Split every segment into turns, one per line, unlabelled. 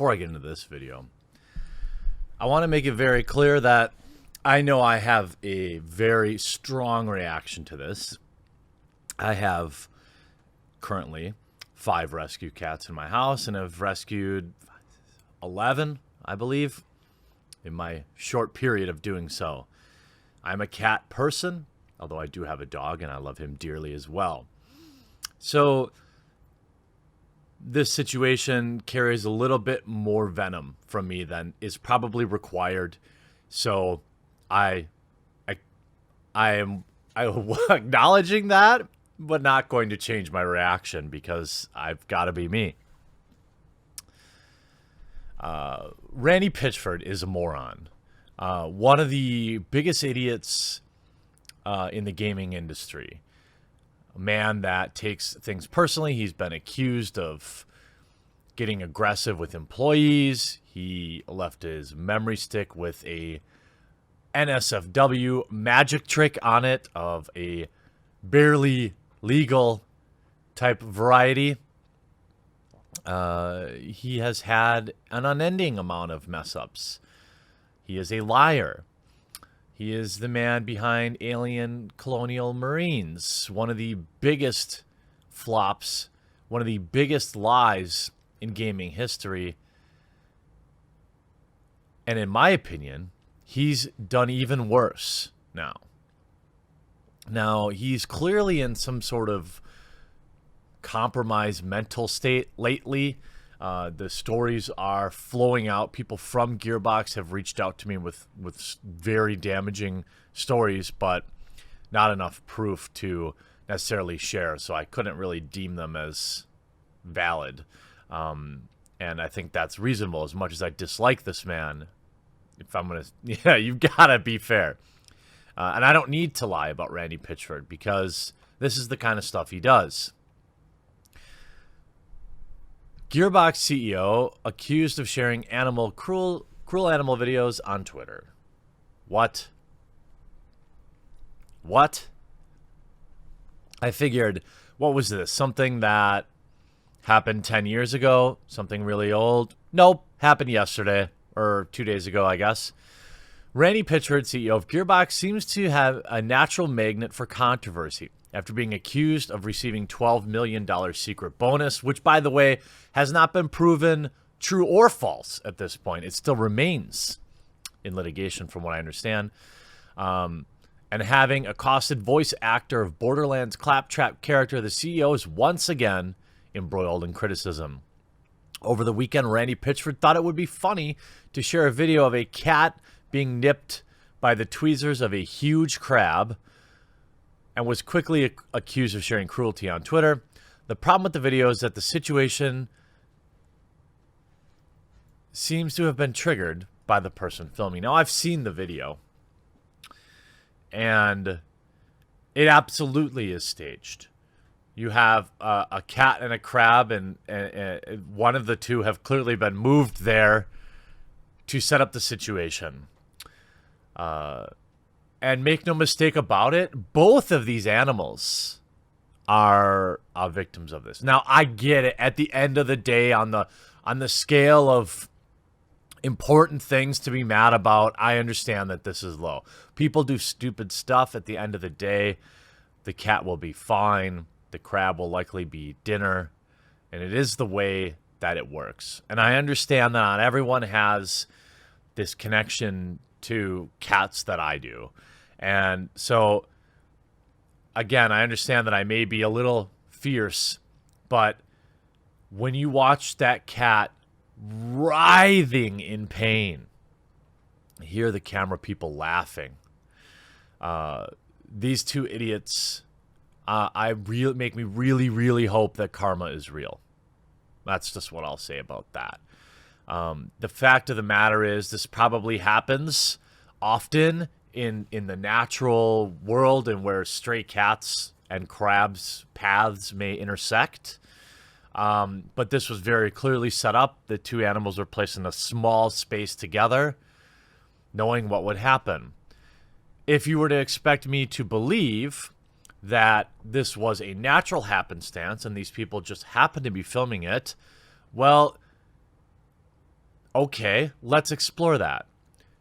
before I get into this video, I want to make it very clear that I know I have a very strong reaction to this. I have currently 5 rescue cats in my house and have rescued 11, I believe, in my short period of doing so. I'm a cat person, although I do have a dog and I love him dearly as well. So this situation carries a little bit more venom from me than is probably required. So I am acknowledging that, but not going to change my reaction because I've got to be me. Randy Pitchford is a moron. One of the biggest idiots in the gaming industry. A man that takes things personally. He's been accused of getting aggressive with employees. He left his memory stick with a NSFW magic trick on it of a barely legal type variety. He has had an unending amount of mess ups. He is a liar. He is the man behind Alien Colonial Marines, one of the biggest flops, one of the biggest lies in gaming history. And in my opinion, he's done even worse now. Now, he's clearly in some sort of compromised mental state lately. The stories are flowing out. People from Gearbox have reached out to me with very damaging stories, but not enough proof to necessarily share. So I couldn't really deem them as valid. And I think that's reasonable. As much as I dislike this man, if I'm going to, yeah, you've got to be fair. And I don't need to lie about Randy Pitchford because this is the kind of stuff he does. Gearbox CEO accused of sharing cruel animal videos on Twitter. What? I figured, what was this? Something that happened 10 years ago? Something really old? Nope, happened yesterday, or 2 days ago, I guess. Randy Pitchford, CEO of Gearbox, seems to have a natural magnet for controversy after being accused of receiving $12 million secret bonus, which, by the way, has not been proven true or false at this point. It still remains in litigation, from what I understand. And having accosted voice actor of Borderlands Claptrap character, the CEO is once again embroiled in criticism. Over the weekend, Randy Pitchford thought it would be funny to share a video of a cat being nipped by the tweezers of a huge crab, and was quickly accused of sharing cruelty on Twitter. The problem with the video is that the situation seems to have been triggered by the person filming. Now, I've seen the video, and it absolutely is staged. You have a cat and a crab, and one of the two have clearly been moved there to set up the situation. And make no mistake about it, both of these animals are victims of this. Now, I get it. At the end of the day, on the scale of important things to be mad about, I understand that this is low. People do stupid stuff. At the end of the day, the cat will be fine. The crab will likely be dinner. And it is the way that it works. And I understand that not everyone has this connection to cats that I do. And so, again, I understand that I may be a little fierce, but when you watch that cat writhing in pain, hear the camera people laughing, these two idiots, make me really, really hope that karma is real. That's just what I'll say about that. The fact of the matter is, this probably happens often in the natural world and where stray cats and crabs' paths may intersect. But this was very clearly set up. The two animals were placed in a small space together, knowing what would happen. If you were to expect me to believe that this was a natural happenstance and these people just happened to be filming it, well, Okay, let's explore that.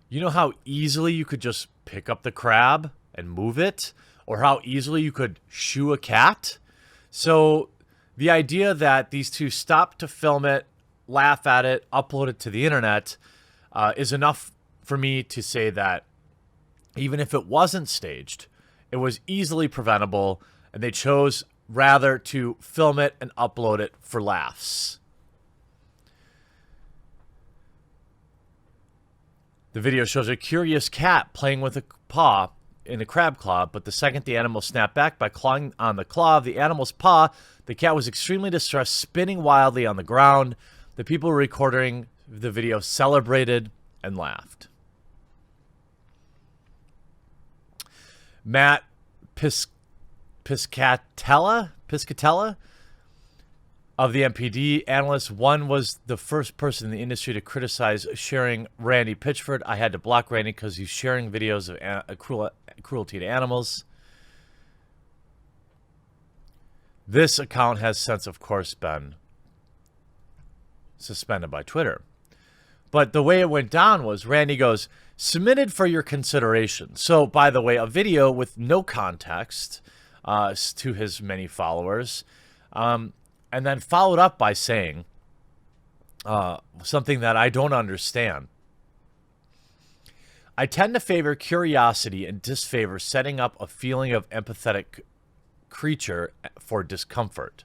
You know how easily you could just pick up the crab and move it? Or how easily you could shoo a cat? So the idea that these two stopped to film it, laugh at it, upload it to the internet is enough for me to say that even if it wasn't staged, it was easily preventable, and they chose rather to film it and upload it for laughs. The video shows a curious cat playing with a paw in a crab claw, but the second the animal snapped back by clawing on the claw of the animal's paw, the cat was extremely distressed, spinning wildly on the ground. The people recording the video celebrated and laughed. Matt Piscatella of the MPD analyst. One was the first person in the industry to criticize sharing Randy Pitchford. I had to block Randy because he's sharing videos of cruelty to animals. This account has since, of course, been suspended by Twitter. But the way it went down was Randy goes, submitted for your consideration. So, by the way, a video with no context to his many followers. And then followed up by saying something that I don't understand. I tend to favor curiosity and disfavor setting up a feeling of empathetic creature for discomfort.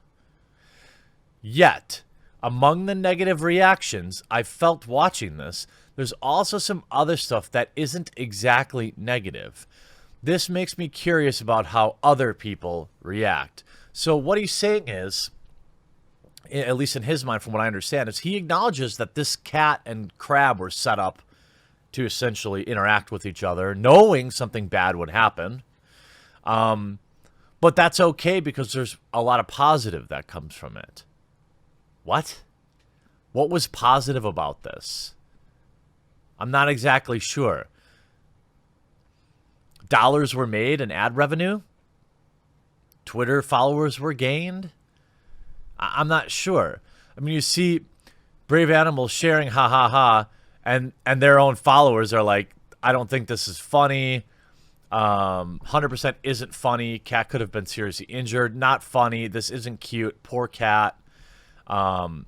Yet, among the negative reactions I felt watching this, there's also some other stuff that isn't exactly negative. This makes me curious about how other people react. So what he's saying is, at least in his mind, from what I understand, is he acknowledges that this cat and crab were set up to essentially interact with each other, knowing something bad would happen. But that's okay because there's a lot of positive that comes from it. What? What was positive about this? I'm not exactly sure. Dollars were made and ad revenue? Twitter followers were gained? I'm not sure. I mean, you see brave animals sharing ha ha ha, and their own followers are like, I don't think this is funny. 100% isn't funny. Cat could have been seriously injured. Not funny. This isn't cute. Poor cat. And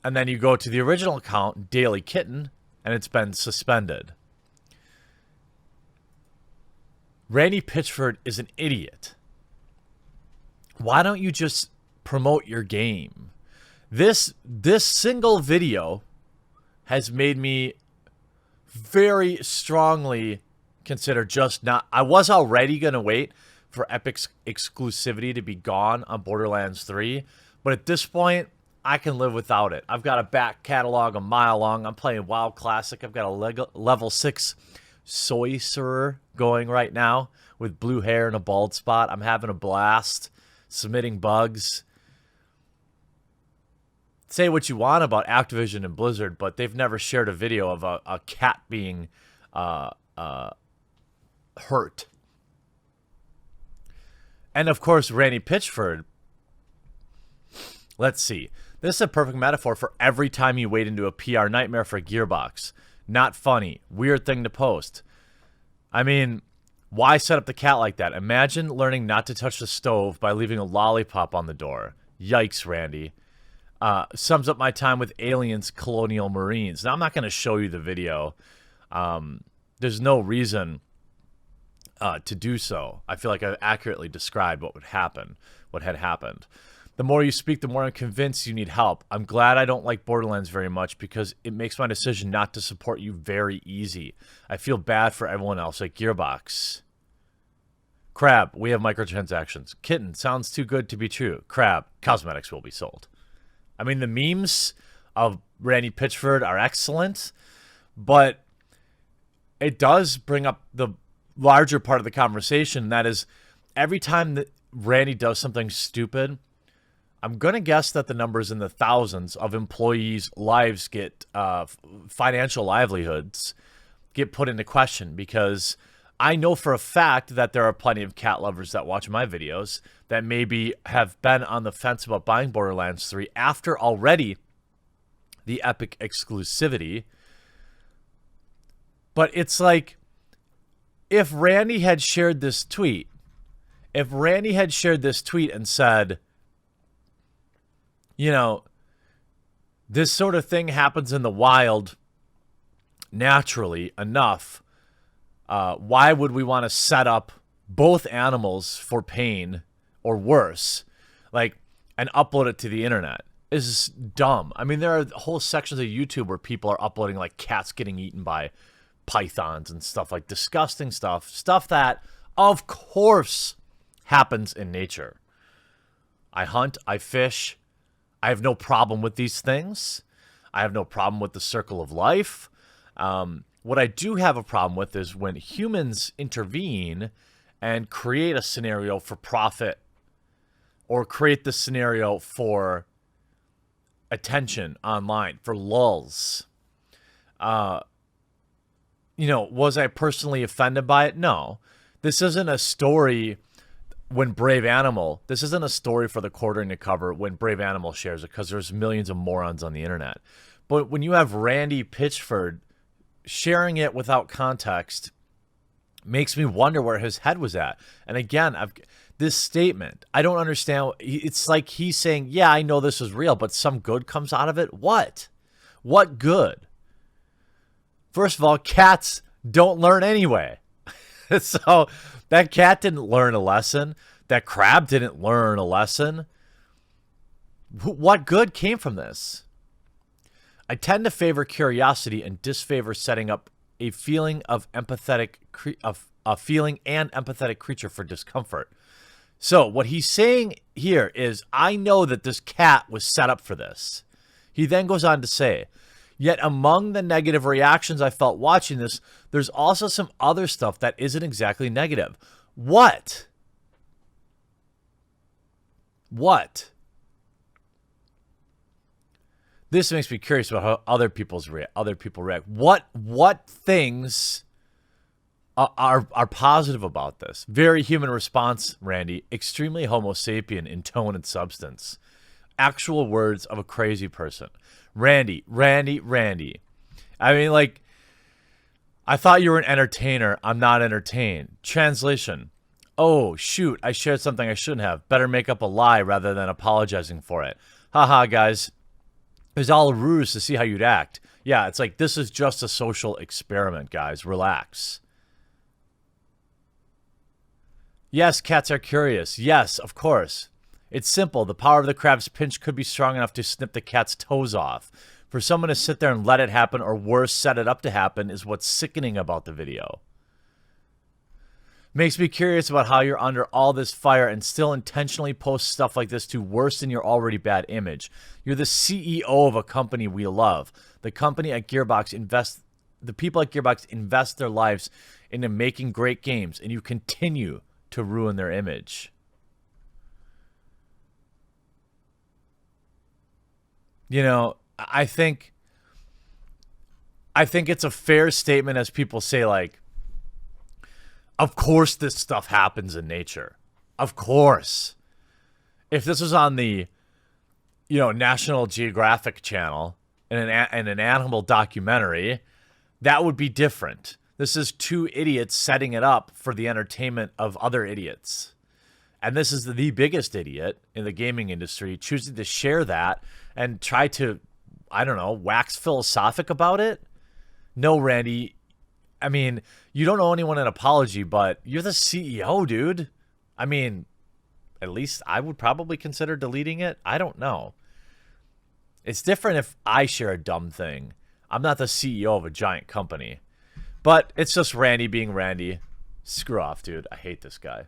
then you go to the original account, Daily Kitten, and it's been suspended. Randy Pitchford is an idiot. Why don't you just promote your game? This single video has made me very strongly consider just not. I was already going to wait for Epic's exclusivity to be gone on Borderlands 3, but at this point, I can live without it. I've got a back catalog a mile long. I'm playing WoW Classic. I've got a level 6 sorcerer going right now with blue hair and a bald spot. I'm having a blast submitting bugs. Say what you want about Activision and Blizzard, but they've never shared a video of a cat being hurt. And of course, Randy Pitchford. Let's see. This is a perfect metaphor for every time you wade into a PR nightmare for a Gearbox. Not funny. Weird thing to post. I mean, why set up the cat like that? Imagine learning not to touch the stove by leaving a lollipop on the door. Yikes, Randy. Sums up my time with aliens, colonial marines. Now, I'm not going to show you the video. There's no reason to do so. I feel like I've accurately described what had happened. The more you speak, the more I'm convinced you need help. I'm glad I don't like Borderlands very much because it makes my decision not to support you very easy. I feel bad for everyone else at Gearbox. Crab, we have microtransactions. Kitten, sounds too good to be true. Crab, cosmetics will be sold. I mean, the memes of Randy Pitchford are excellent, but it does bring up the larger part of the conversation. That is, every time that Randy does something stupid, I'm going to guess that the numbers in the thousands of employees' lives get, financial livelihoods get put into question, because I know for a fact that there are plenty of cat lovers that watch my videos that maybe have been on the fence about buying Borderlands 3 after already the epic exclusivity. But it's like, if Randy had shared this tweet, and said, you know, this sort of thing happens in the wild naturally enough, why would we want to set up both animals for pain or worse, like, and upload it to the internet? Is dumb. I mean, there are whole sections of YouTube where people are uploading like cats getting eaten by pythons and stuff, like disgusting stuff that of course happens in nature. I hunt, I fish. I have no problem with these things. I have no problem with the circle of life. What I do have a problem with is when humans intervene and create a scenario for profit, or create the scenario for attention online, for lulz. Was I personally offended by it? No. This isn't a story this isn't a story for the Quartering to cover when Brave Animal shares it, because there's millions of morons on the internet. But when you have Randy Pitchford sharing it without context, makes me wonder where his head was at. And again, this statement, I don't understand. It's like he's saying, yeah, I know this is real, but some good comes out of it. What good? First of all, cats don't learn anyway. So that cat didn't learn a lesson. That crab didn't learn a lesson. What good came from this? I tend to favor curiosity and disfavor setting up a feeling and empathetic creature for discomfort. So what he's saying here is, I know that this cat was set up for this. He then goes on to say, yet among the negative reactions I felt watching this, there's also some other stuff that isn't exactly negative. What? This makes me curious about how other people react. What things are positive about this? Very human response, Randy. Extremely Homo sapien in tone and substance. Actual words of a crazy person. Randy. I mean, like, I thought you were an entertainer. I'm not entertained. Translation. Oh, shoot. I shared something I shouldn't have. Better make up a lie rather than apologizing for it. Haha, guys. It was all a ruse to see how you'd act. Yeah, it's like, this is just a social experiment, guys. Relax. Yes, cats are curious. Yes, of course. It's simple. The power of the crab's pinch could be strong enough to snip the cat's toes off. For someone to sit there and let it happen, or worse, set it up to happen, is what's sickening about the video. Makes me curious about how you're under all this fire and still intentionally post stuff like this to worsen your already bad image. You're the CEO of a company we love. The people at Gearbox invest their lives into making great games, and you continue to ruin their image. I think it's a fair statement as people say, like, of course this stuff happens in nature. Of course. If this was on the, National Geographic channel in an animal documentary, that would be different. This is two idiots setting it up for the entertainment of other idiots. And this is the biggest idiot in the gaming industry choosing to share that and try to, wax philosophic about it. No, Randy. I mean, you don't owe anyone an apology, but you're the CEO, dude. I mean, at least I would probably consider deleting it. I don't know. It's different if I share a dumb thing. I'm not the CEO of a giant company. But it's just Randy being Randy. Screw off, dude. I hate this guy.